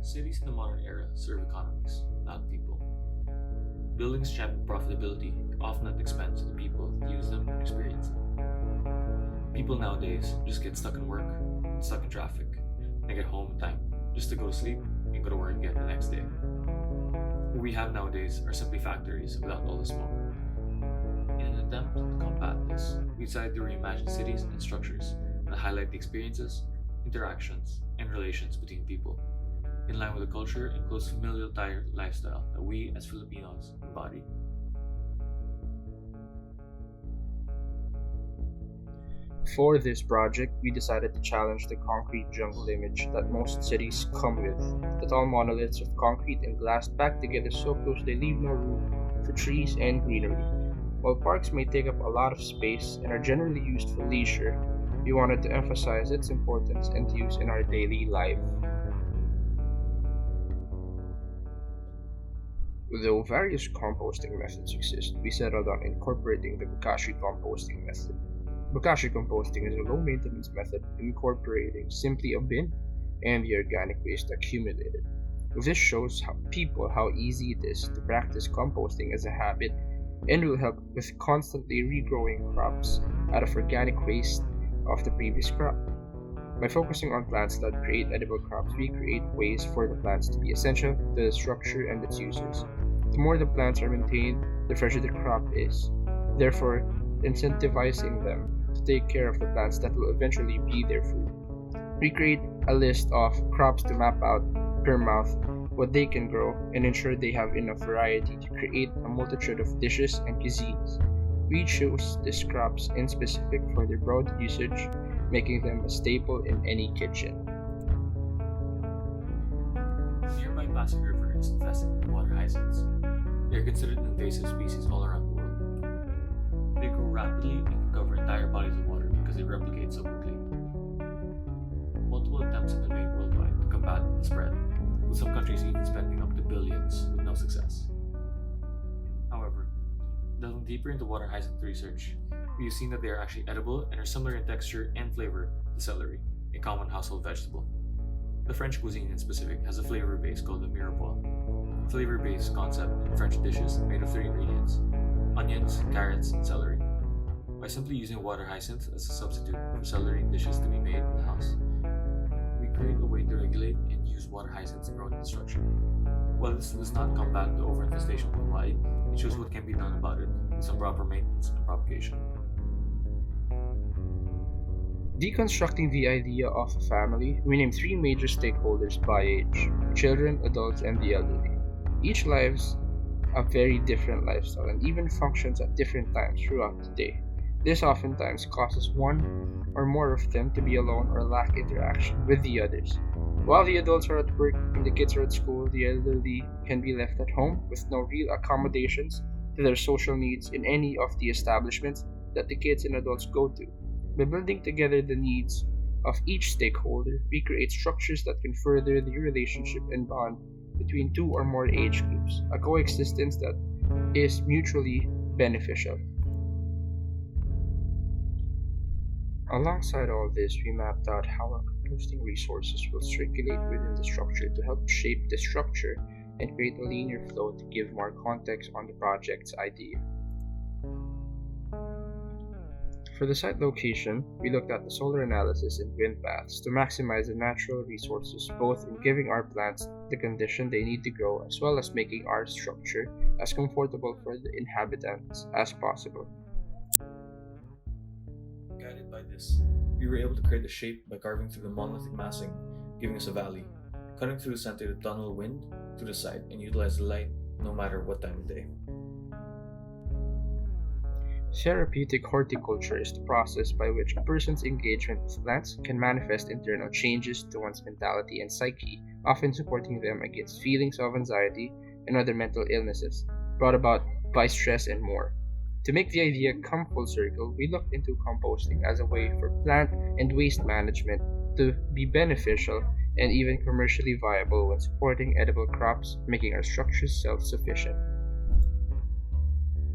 Cities in the modern era serve economies, not people. Buildings champion profitability, often at the expense of the people that use them and experience them. People nowadays just get stuck in work, stuck in traffic, and get home in time just to go to sleep and go to work again the next day. What we have nowadays are simply factories without all the smoke. In an attempt to combat this, we decided to reimagine cities and structures that highlight the experiences, interactions, and relations between people, in line with the culture and close familial tie lifestyle that we as Filipinos embody. For this project, we decided to challenge the concrete jungle image that most cities come with. The tall monoliths of concrete and glass packed together so close they leave no room for trees and greenery. While parks may take up a lot of space and are generally used for leisure, we wanted to emphasize its importance and use in our daily life. Though various composting methods exist, we settled on incorporating the bokashi composting method. Bokashi composting is a low maintenance method incorporating simply a bin and the organic waste accumulated. This shows how easy it is to practice composting as a habit and will help with constantly regrowing crops out of organic waste of the previous crop. By focusing on plants that create edible crops, we create ways for the plants to be essential to the structure and its users. The more the plants are maintained, the fresher the crop is, therefore incentivizing them to take care of the plants that will eventually be their food. We create a list of crops to map out per mouth what they can grow and ensure they have enough variety to create a multitude of dishes and cuisines. We chose these crops in specific for their broad usage, making them a staple in any kitchen. The nearby Pasig River is infested with water hyacinths. They are considered an invasive species all around the world. They grow rapidly and can cover entire bodies of water because they replicate so quickly. Multiple attempts have been made worldwide to combat the spread, with some countries even spending up to billions with no success. However, delving deeper into water hyacinth research, we have seen that they are actually edible and are similar in texture and flavor to celery, a common household vegetable. The French cuisine in specific has a flavor base called the mirepoix, a flavor-based concept in French dishes made of three ingredients: onions, carrots, and celery. By simply using water hyacinth as a substitute for celery in dishes to be made in the house, we create a way to regulate and use water hyacinth's growth and structure. While this does not combat the overinfestation worldwide, it shows what can be done about it with some proper maintenance and propagation. Deconstructing the idea of a family, we named three major stakeholders by age: children, adults, and the elderly. Each lives a very different lifestyle and even functions at different times throughout the day. This oftentimes causes one or more of them to be alone or lack interaction with the others. While the adults are at work and the kids are at school, the elderly can be left at home with no real accommodations to their social needs in any of the establishments that the kids and adults go to. By building together the needs of each stakeholder, we create structures that can further the relationship and bond between two or more age groups, a coexistence that is mutually beneficial. Alongside all this, we mapped out how our composting resources will circulate within the structure to help shape the structure and create a linear flow to give more context on the project's idea. For the site location, we looked at the solar analysis and wind paths to maximize the natural resources, both in giving our plants the condition they need to grow as well as making our structure as comfortable for the inhabitants as possible. Guided by this, we were able to create a shape by carving through the monolithic massing, giving us a valley, cutting through the center to tunnel wind to the side and utilize the light no matter what time of day. Therapeutic horticulture is the process by which a person's engagement with plants can manifest internal changes to one's mentality and psyche, often supporting them against feelings of anxiety and other mental illnesses brought about by stress and more. To make the idea come full circle, we looked into composting as a way for plant and waste management to be beneficial and even commercially viable when supporting edible crops, making our structures self-sufficient.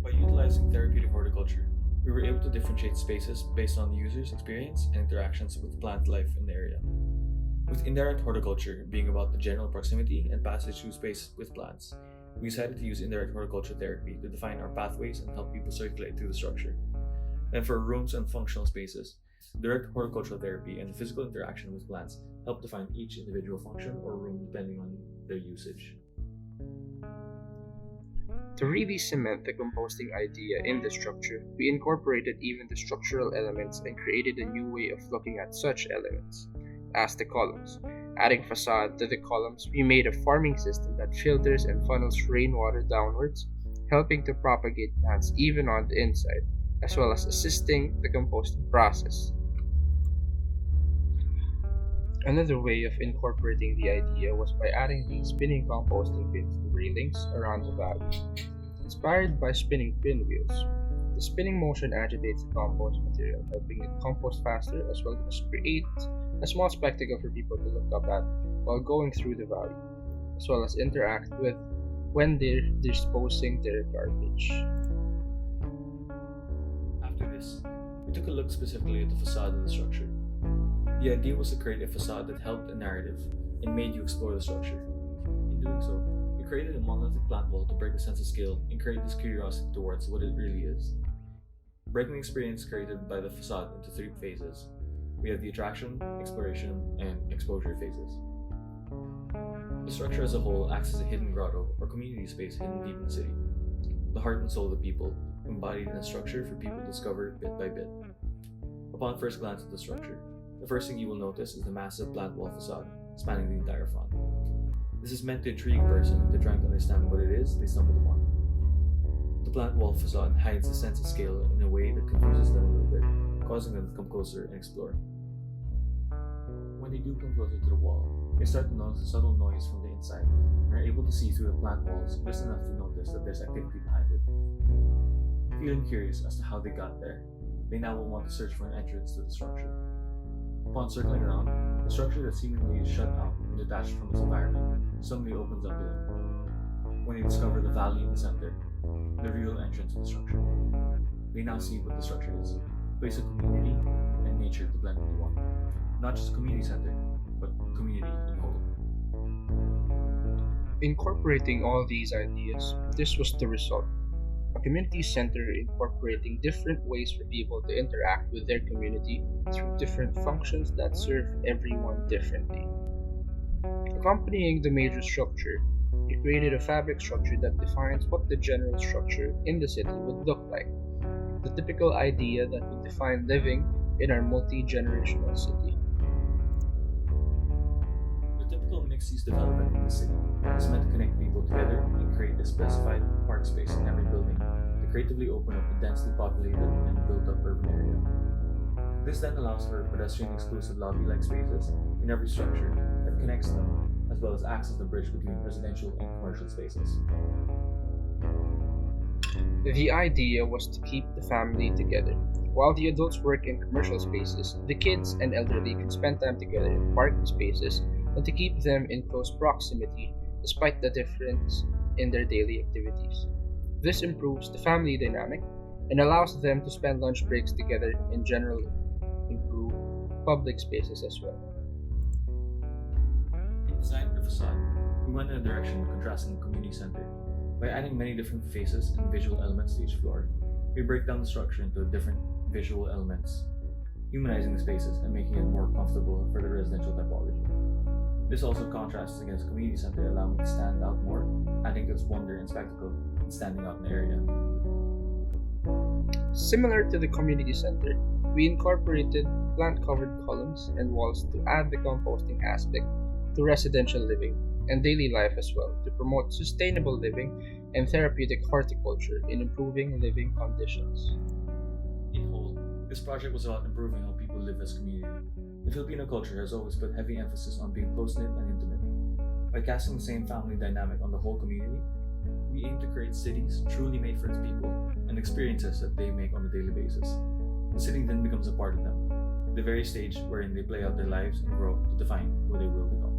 By utilizing therapeutic horticulture, we were able to differentiate spaces based on the user's experience and interactions with plant life in the area. With indirect horticulture being about the general proximity and passage through space with plants, we decided to use indirect horticulture therapy to define our pathways and help people circulate through the structure. And for rooms and functional spaces, direct horticultural therapy and physical interaction with plants help define each individual function or room depending on their usage. To really cement the composting idea in the structure, we incorporated even the structural elements and created a new way of looking at such elements, as the columns. Adding facade to the columns, we made a farming system that filters and funnels rainwater downwards, helping to propagate plants even on the inside, as well as assisting the composting process. Another way of incorporating the idea was by adding the spinning composting bins to railings around the valley. Inspired by spinning pinwheels, the spinning motion agitates the compost material, helping it compost faster as well as create a small spectacle for people to look up at while going through the valley, as well as interact with when they're disposing their garbage. After this, we took a look specifically at the facade of the structure. The idea was to create a facade that helped a narrative and made you explore the structure. In doing so, we created a monolithic plant wall to break the sense of scale and create this curiosity towards what it really is. Breaking the experience created by the facade into 3 phases. We have the attraction, exploration, and exposure phases. The structure as a whole acts as a hidden grotto or community space hidden deep in the city. The heart and soul of the people, embodied in a structure for people to discover bit by bit. Upon first glance at the structure, the first thing you will notice is the massive plant wall facade spanning the entire front. This is meant to intrigue a person into trying to understand what it is they stumbled upon. The plant wall facade hides the sense of scale in a way that confuses them a little bit, causing them to come closer and explore. When they do come closer to the wall, they start to notice a subtle noise from the inside and are able to see through the plant walls just enough to notice that there's activity behind it. Feeling curious as to how they got there, they now will want to search for an entrance to the structure. Upon circling around, the structure that seemingly is shut out and detached from its environment suddenly opens up to them. When they discover the valley in the center, the real entrance to the structure, they now see what the structure is: a place of community and nature to blend into one. Not just a community center, but community in whole. Incorporating all these ideas, this was the result. A community center incorporating different ways for people to interact with their community through different functions that serve everyone differently. Accompanying the major structure, we created a fabric structure that defines what the general structure in the city would look like. The typical idea that would define living in our multi-generational city. The typical mixed-use development in the city is meant to connect people together and create a specified park space in every building to creatively open up a densely populated and built-up urban area. This then allows for pedestrian-exclusive lobby-like spaces in every structure that connects them, as well as acts as the bridge between residential and commercial spaces. The idea was to keep the family together. While the adults work in commercial spaces, the kids and elderly can spend time together in parking spaces and to keep them in close proximity despite the difference in their daily activities. This improves the family dynamic and allows them to spend lunch breaks together and generally improve public spaces as well. In designing the facade, we went in a direction of contrasting the community center. By adding many different faces and visual elements to each floor, we break down the structure into different visual elements, humanizing the spaces and making it more comfortable for the residential typology. This also contrasts against the community center, allowing it to stand out more, adding to its wonder and spectacle and standing out in the area. Similar to the community center, we incorporated plant-covered columns and walls to add the composting aspect to residential living and daily life as well, to promote sustainable living and therapeutic horticulture in improving living conditions. In whole, this project was about improving how people live as a community. The Filipino culture has always put heavy emphasis on being close-knit and intimate. By casting the same family dynamic on the whole community, we aim to create cities truly made for its people and experiences that they make on a daily basis. The city then becomes a part of them, the very stage wherein they play out their lives and grow to define who they will become.